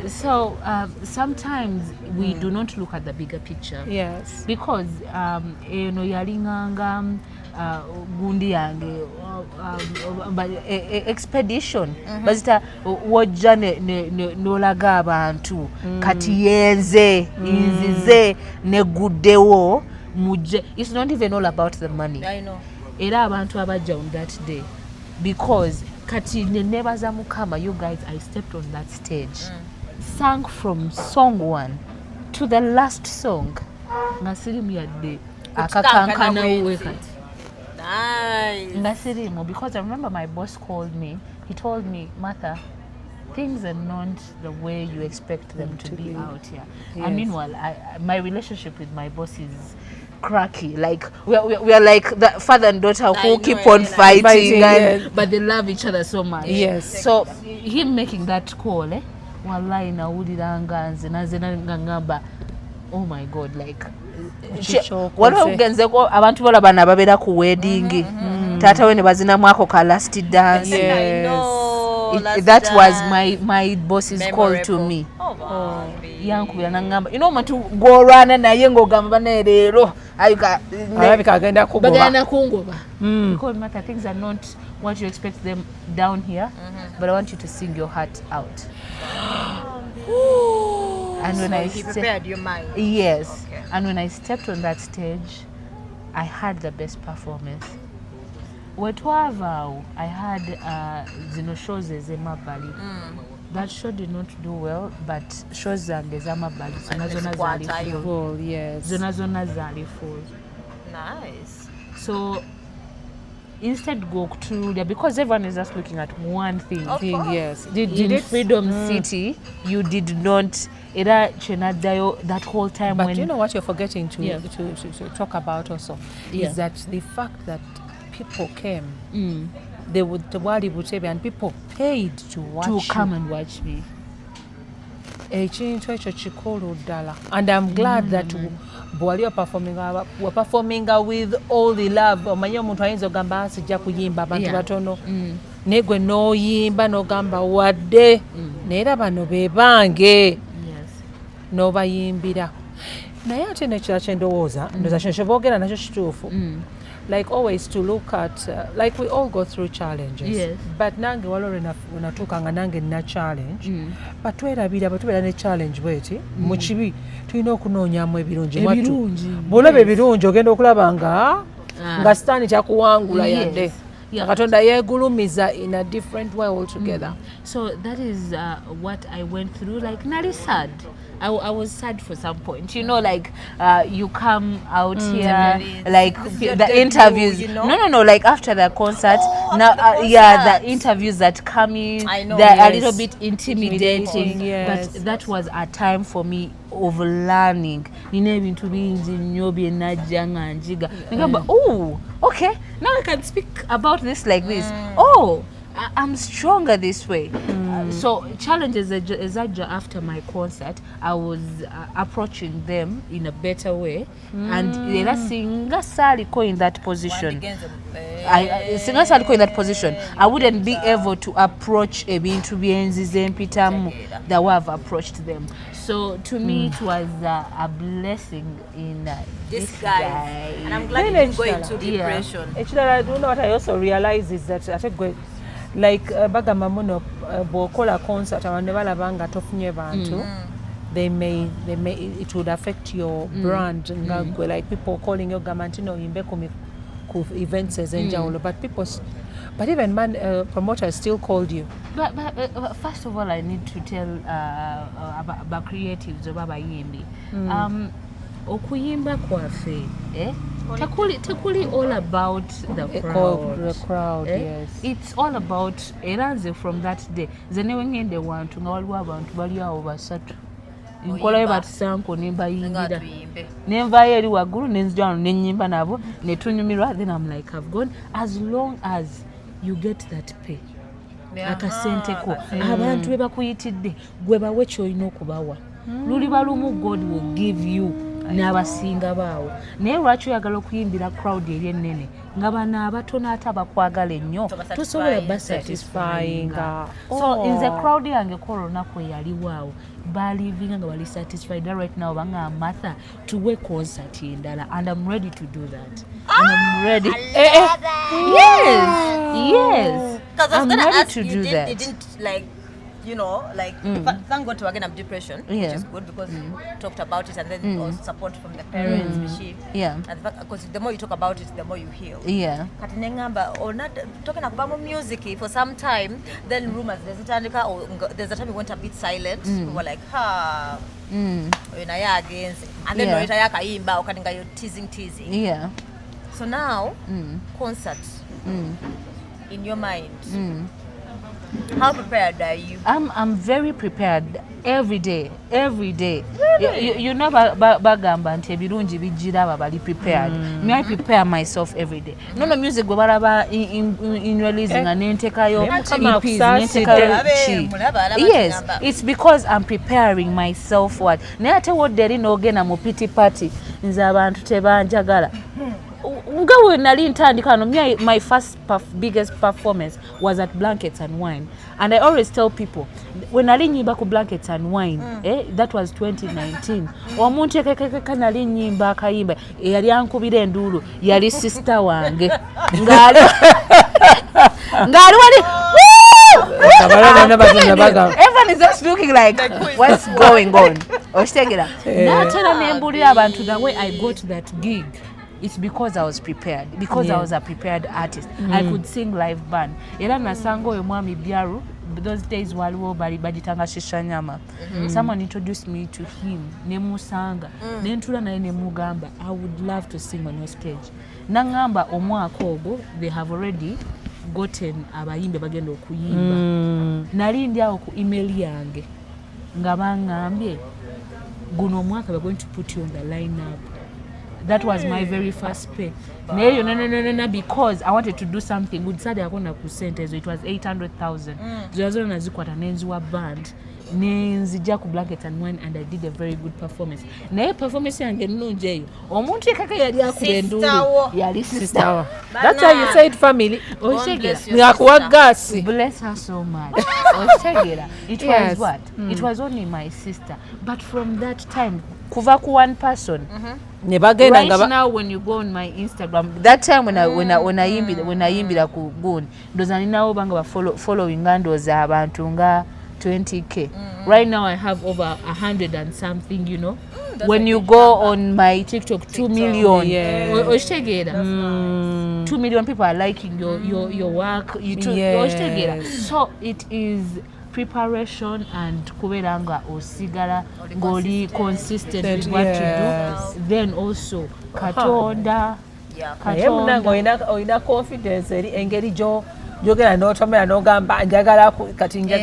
So sometimes we do not look at the bigger picture. Yes. Because yalinganga gundi yange expedition bazita wojja nolaga abantu kati yenze inzize neguddewo mujje. It's not even all about the money. I know. Era abantu abajja on that day, because kati nebaza mukama, you guys, I stepped on that stage, sang from song 1 to the last song. Ngasirimu yadde akakankana wekati. Nice. Ngasirimu, because I remember my boss called me. He told me, Martha, things are not the way you expect them to be out here. Yes. And meanwhile, my relationship with my boss is cracky. Like we are like the father and daughter who keep on fighting, but they love each other so much. Yes. So him making that call, wallahi nawuliranga nze ngamba, oh my God, like waliwo ugenzeko abantu balabana ababeera ku wedding, taata we ne bazinamu ako ka last dance. That was my boss's call to me. Yankubira nangamba, you know, matu gwolwana naye ng'ogamba naye leero alabika agenda kungoba. Because Martha, things are not what you expect them down here, but I want you to sing your heart out. And when he prepared your mind. Yes. Okay. And when I stepped on that stage, I had the best performance. Wetwavaawo, I had zino shows ez'emabbali. That show did not do well, but shows zange ez'amabbali zona zaali full. Yes. Zona zaali full. Nice. So instead go to, because everyone is just looking at one thing. Yes. In Freedom City, you did not. Era chenadayo that whole time. But when you know what you're forgetting to talk about also is that the fact that people came, they would and people paid to watch to come and watch me. And I'm glad that we're performing with all the love. Omanyi omuntu ayinza ogamba sijja kuyimba abantu batono. Naye gwe n'oyimba n'ogamba wadde naye bano be bange n'obayimbira. Naye ate n'ekirala kye ndowooza kye boogera nakyo kituufu. Like always to look at, like we all go through challenges. Yes. But nange waliwo wenatuukanga nange nina challenge. But twerabira batubeera ne challenge bweti. Mu kibi tulina okunoonyaamu ebirungi. Bw'olaba ebirungi ogenda okulaba nga nga sitaani kyakuwangula yadde Katonda yeegulumiza in a different way altogether. So that is what I went through. Like, nali sad. I was sad for some point. You know, like you come out here, like the interviews. You know? No. Like after the concert, the interviews that come in, they're a little bit intimidating. Yes. But that was a time for me of learning. Oh, okay. Now I can speak about this like this. Oh, I'm stronger this way. So challenges after my concert, I was approaching them in a better way, and singa saliko in that position. Singa saliko in that position, I wouldn't be able to approach ebintu byenzize mpitamu the way I've approached them. So to me, it was a blessing in this guy. And I'm glad you didn't go into depression. Actually, I do know what I also realize is that I think like bagamba muno bw'okola concert abantu balaba nga tofunye bantu they may it would affect your brand nga gwe, like people calling you gamba nti no yimbe ku events ezenjawulo but even promoters still called you. But first of all, I need to tell about creatives oba bayimbi. Okuyimba kwaffe tekuli all about the crowd. Yes. It's all about eranze from that day. Zenewe ngende wantu nga waliwo abantu bali awo basatu. Nkolayo batusanko nembayingira. Nenvayo eri waggulu nenzija wano nenyimba nabo netunyumirwa, then I'm like, I've gone. As long as you get that pay. Akasenteko abantu be bakuyitidde gwe bawe ky'olina okubawa. Luliba lumu God will give you n'abasinga baawo. Naye lwaki oyagala okuyimbira crowd eri ennene nga bano abatono ate abakwagala ennyo tosobola basatisfying. So nze crowd yange ko olunaku eyaliwo awo balivinga nga bali satisfied. Right now banga Martha tuwe concert endala, and I'm ready to do that. And I'm ready. Yes. Because I was I'm gonna ready ask to you, do that. you didn't like, you know, like thank God to again have depression, which is good because you talked about it, and then also support from the parents, Yeah. and the fact, because the more you talk about it, the more you heal. Yeah. Kati nengamba or not talking about music for some time, then rumors there's a time we went a bit silent. We were like, against, and then you're teasing. Yeah. So now concert in your mind. How prepared are you? I'm very prepared every day. Really? You know bagamba nti ebirungi bijira bali prepared. Me, I prepare myself every day. No music go baraba in releasing and nentekayo EPs. Yes, it's because I'm preparing myself. What naye ate wodde no gena mu pity party nze abantu tebanjagala. My first biggest performance was at Blankets and Wine, and I always tell people when I nyimba ku Blankets and Wine, that was 2019. Omuntu nali nyimba akayimba yali ankubira endulu yali sister wange ngali wali everyone is just looking like what's going on. Ostegera natera nembulira abantu the way I got that gig. It's because I was prepared. Because I was a prepared artist. I could sing live band. Era nasango oyo mwami Byaru. Those days waliwo bali bagitanga Shishanyama. Someone introduced me to him. Nemusanga. Nentula naye nemugamba, I would love to sing on your stage. Nangamba omwaka ogwo they have already gotten abayimbe bagenda okuyimba. Nali ndi awo ku email yange. Nga bangambye guno omwaka we're going to put you on the lineup. That was my very first pay. No, because I wanted to do something good. Sade akona ku centers, it was 800,000. Zozona nazikwata nenziwa band. Nenzija ku Blankets and Wine, and I did a very good performance. Naye performance yange nnungi eyo. Omuntu ekaka yali akubendulu. Yali sister. That's why you said family. Bless her so much. It was what? It was only my sister. But from that time, kuva ku one person. Right now, when you go on my Instagram, that time when I yimbira ku Gun, ndoza ninawo banga following ndoza abantu nga 20k. Right now I have over 100 and something, you know. when you go on my TikTok 2 million Yeah. oshitegeera 2 million people are liking your work oshitegeera so it is preparation and kubeera nga osigala ng'oli consistent with what you do then also katonda naye munange olina confidence eri engeri gyogera n'otomera n'ogamba njagala kuyimba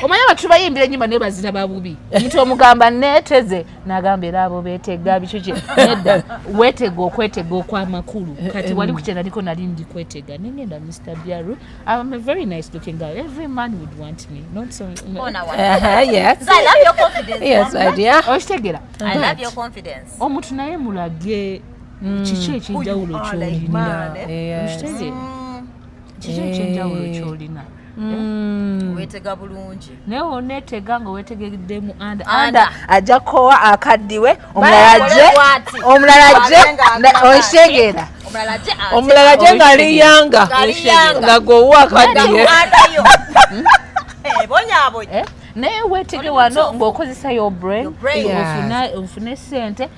omanya abantu bayimbira ennyimba naye bazina babubi omuntu omugamba neeteze n'agamba era abo beetega bikyo kye nedda weetega okwetega okw'amakulu kati wali ku kyenaliko nali ndi kwetega nengenda Mr. Byaru I'm a very nice looking girl every man would want me not so yes I love your confidence yes idea okitegera I love your confidence omuntu naye mulage kiki ekyenjawulo ky'olina okitegera kiki ekyenjawulo ky'olina weetega bulungi naye oneetega nga weetegeddemu anda ajja kukowa akaddiwe omulala gye okitegeera omulala gye ng'aliyanga nga gwewa akaddiwe bonyaabonye naye weetege wano ng'okozesa your brain ofune sente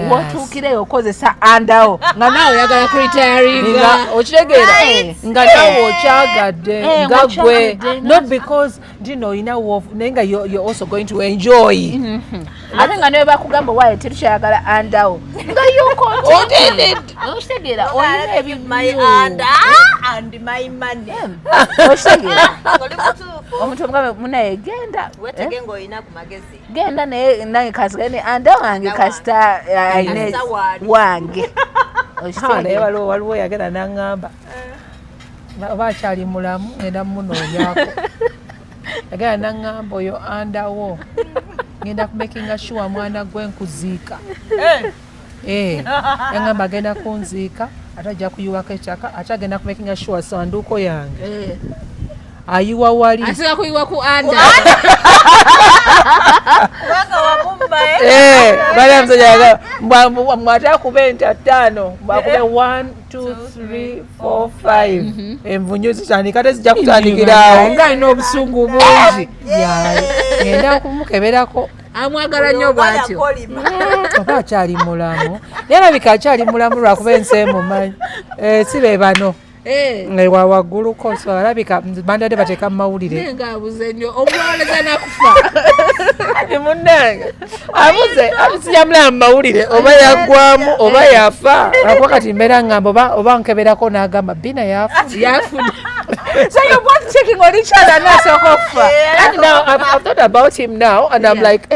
wotuukireyo okozesa andawo nga naawe oyagala kuritayaringa okitegeera nga naawe okyagadde nga gwe not because ndino olina naye nga you're also going to enjoy ate nga nawe bakugamba waayo tetukyayagala andawo nga okitegeera olina ebibyo omuntu omugambe munaye genda weetege ng'olina ku magezi genda naye nange kasigale ne anda wange kasita ayine wange naye waliwo yagenda naŋŋamba oba akyali mulamu ngenda mumunoonyaako yagenda naŋŋamba oyo andawo ngenda kumakinga sure mwana gwe nkuziika yaŋŋamba agenda kunziika ate ajja kuyiwako ettaka ate agenda kumakinga sure sanduuko yange ayiwa wali asiga kuyiwa ku anda bali amusajja mwate akube enta 5 bakube 1 2 3 4 5 envunyu zitandika tezijja kutandikirawo nga alina obusungu bungi ngenda kumukeberako amwagala nnyo bwatyo oba akyali mulamu naye alabika akyali mulamu lwakuba ensi emumanyi si be bano wa wagguluko so alabika bandadde bateeka mu mawulire ngaabuze nnyo omulowoleza nakufa munnange abuze yamulaba mu mawulire oba yaggwamu oba yafa lwakuba kati mbeera ngamba oba nkeberako n'agamba bina yafuna so you're both checking on each other nasooka okufa and now I've thought about him now and I'm like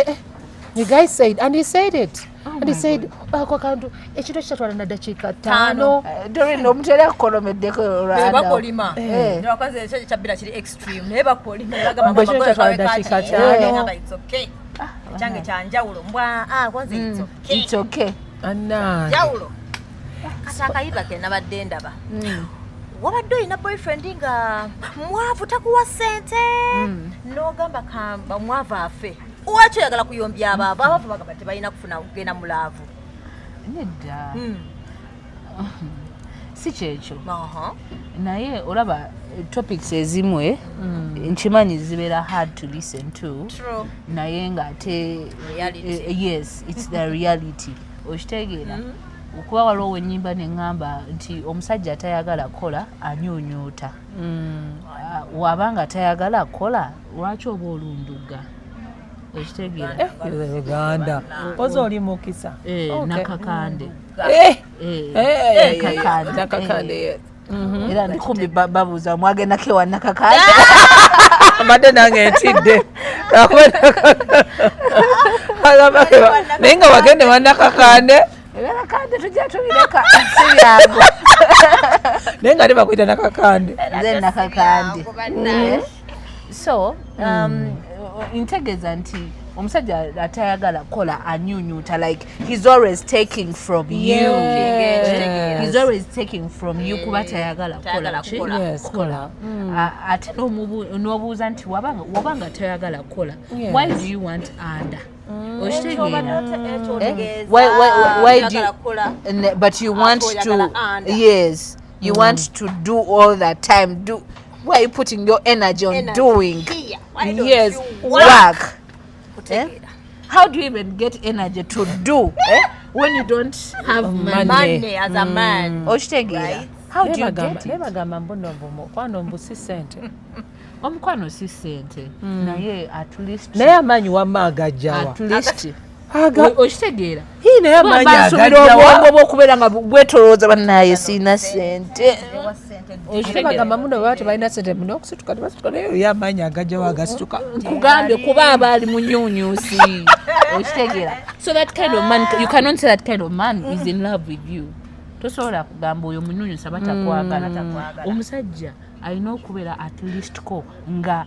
the guy said and he said it and he said ako kantu ekiro kitatwala na dakiika 5 dorino omuntu yali akukolemeddeko bakolima nakazi ekyo kyabbira kiri extreme naye bakolima bagamba kitatwala dakiika 5 it's okay kyange kyanjawulo mbwa kwanza it's okay anna jawulo kati akayiba ke nabadde ndaba wabadde olina boyfriend nga mwavu takuwa sente n'ogamba kamba mwavu afe Uwacho yagala kuyombya abaavu bagamba tebalina kufuna kugenda mu laavu. Nedda. Si kyekyo. Naye olaba topics ezimwe nkimanyi zibeera hard to listen to. True. Naye nga ate reality. Yes, it's the reality. Okitegeera. Okuba waliwo ennyimba neŋŋamba nti omusajja tayagala kola anyuunyuuta. Wabanga tayagala kola lwaki oba olunduga? Ekitegeera. Uganda. Poza oli Mukisa. Nakakande. Nakakande. Era ndikumbi babuuza mwagenda kewa nakakande. Mbadde nange ntidde. Naye nga wagende wa nakakande. Nakakande tujja tubireka siryago. Naye nga tebakwita nakakande. Nze nakakande. So, integeeza nti omusajja atayagala kola anyunyuuta, like he's always taking from you. He's always taking from you kuba tayagala kola. Ate n'obuuza nti wabanga tayagala kola, why do you want under? Why do you, but you want to, yes, you want to do all the time, why are you putting your energy on doing? Why don't yes, you work. how do you even get energy to do when you don't have money as a man? Right? How do you get it? Nebagamba mbuno kwano mbusi sente. Omukwano si sente naye at least naye amaanyi wamma agajjawa at least okitegeera naye amaanyi agajjawa obwongo bw'okubeera nga bwetolooza bannaye siina sente bagamba muno baba tebalina sente muno okusituka tebasituka naye ye amaanyi agajjawa agasituka nkugambye kuba aba ali munyuunyuusi okitegeera so that kind of man you cannot say that kind of man is in love with you tosobola kugamba oyo munyuunyuusi aba takwagala omusajja alina okubeera at least ko nga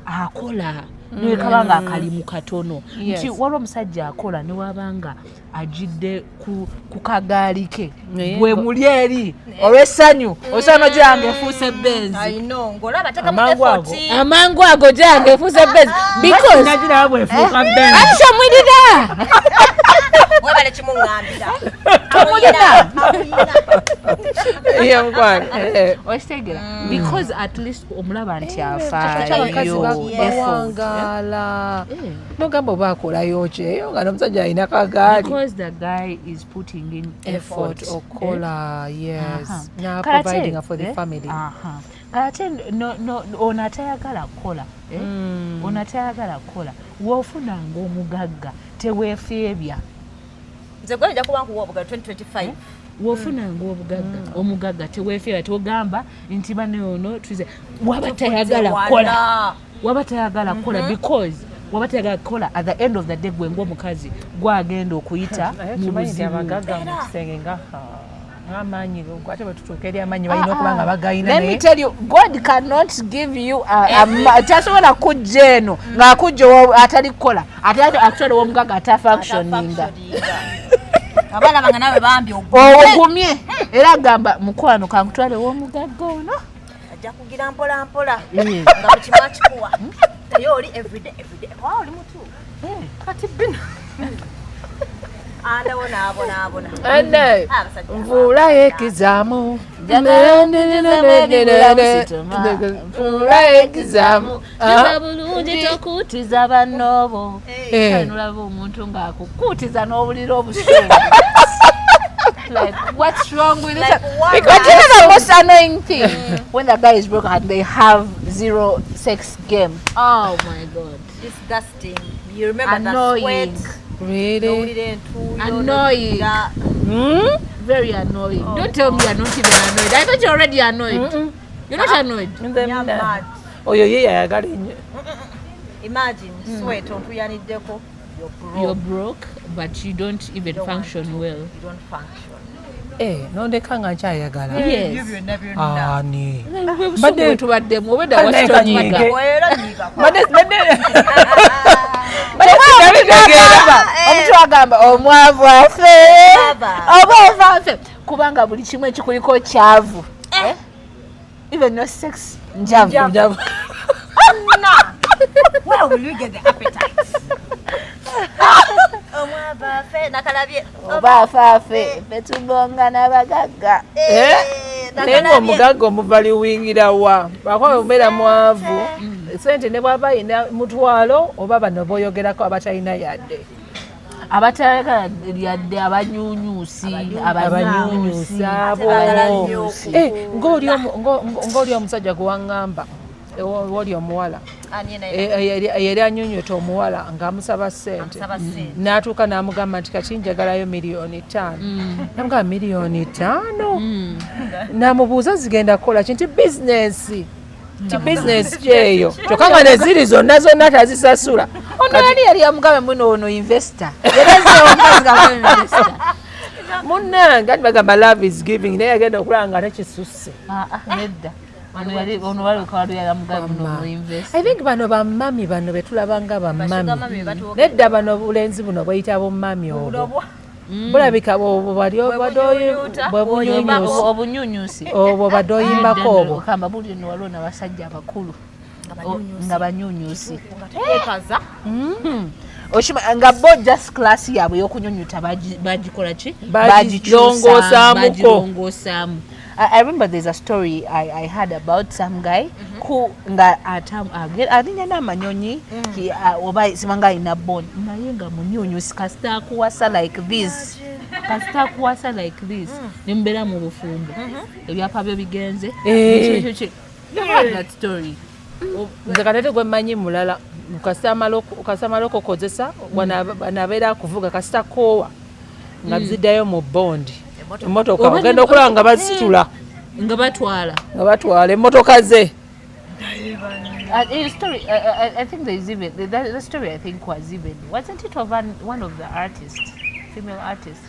akola nekaba nga akalimu katono nti waliwo omusajja akola ne wabanga ajidde ku kagaali ke gwe muli eri olw'essanyu osano gyange efuuse benzi amangu ago gyange efuuse benzi nagira bwefuuka benzi akyomwirira wabale kimungambira tomulina ye mukwano okitegera because at least omulaba nti afaayo bawangala nogamba oba akolayo kyeyo nga n'omusajja alina kagaali because the guy is putting in effort okola yes na providing for the family ate ono atayagala kukola ono atayagala kukola woofunanga omugagga teweefeebya nze gwe nja kuba nkuwa obugagga 2025 wofunanga obugagga omugagga teweefeebya togamba nti bane ono tuze waba tayagala kukola because waba tayagala kukola at the end of the day gwe ng'omukazi gwagenda okuyita mu buzibu abagagga mu kisenge nga amaanyi ate bwetutuuka eri amaanyi balina okuba nga bagayina let me tell you God cannot give you tasobola kujja eno ng'akujja atali kukola ate actually w'omugagga atafunctioninga abaana bange nawe bambi ogumye era agamba mukwano kankutwale w'omugagga ono ajja kugira mpola mpola nga mukimu akikuwa naye oli everyday oli mutu kati bino anabonaabona nvuula yekizaamu nvuula yekizaamu bulungi tokuutiza bannoobo nolaba omuntu ng'akukuutiza n'obulira obusuubu like what's wrong with it because you know the most annoying thing when the guy is broken and they have zero sex game oh my god disgusting you remember annoying. that sweat really annoying very annoying don't tell me you're not even annoyed I thought you're already annoyed you're not annoyed oyo ye yayagala ennyo imagine sweat ontuyaniddeko you're broke but you don't even function well you don't function nondeka nga nkyayagala ani badde tubaddemu obedda wasitonyika omuntu agamba omwavu afe kubanga buli kimu ekikuliko kyavu even no sex njavu where will you get the appetite oba afaafe fetubonga n'abagagga naye ng'omugagga omuvali wingira wa lwakuba obeera mwavu sente ne bw'aba yina mutwalo oba bano boyogerako abatalina yadde abatayagala yadde abanyuunyuusi abo ng'oli omusajja gwe waŋŋamba woli omuwala yali anyunyuta omuwala ng'amusaba ssente n'atuuka n'amugamba nti kati njagalayo $5,000,000 namugamba $5,000,000 n'amubuuza zigenda kukola ki nti bizinesi kyeyo kyokka nga neziri zonna tazisasula ono yali yamugambe muno ono investor munnange ati bagamba love is giving naye yagenda okulaba nga tekisusse nedda I think bano bamami bano betulaba nga bamami nedda bano bulenzi buno bweyita bomami obwo bulabika obunyunyusi obwo badoyimbako obwo kamba buli no waliwo n'abasajja abakulu nga banyunyusi nga bo just class yaabwe y'okunyunyuta bagikola ki bagilongosaamu I remember there's a story I heard about some guy who nga alinya n'amanyonyi oba simanga ina bond naye nga munyunyusi kasita kuwasa like this nimbera mu bufumbo ebyapa byo bigenze that story nze katete gwe mmanyi mulala kasita kokozesa wanabeera kuvuga kasita koowa nga ziddayo mu bondi emmotoka ogenda okulaba nga bazitula nga batwala emmotoka ze. Story, I think there is even the story. I think wasn't it of one of the artists, female artists?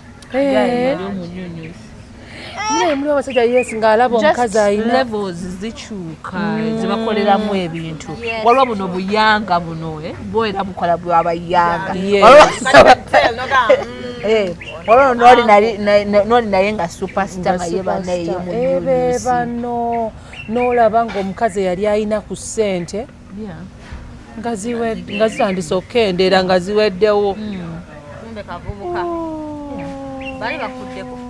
Muli abasajja yes ng'alaba omukazi ayina levels zikyuka zibakoleramu ebintu waliwo buno buyanga buno bwera bukola bwabayanga waliwo noli naye nga superstar nga ye banaye yomunyunyusi bano n'olaba ng'omukazi yali ayina ku ssente nga zitandise okukendera nga ziweddewo kumbe kavubuka bali bakudde ku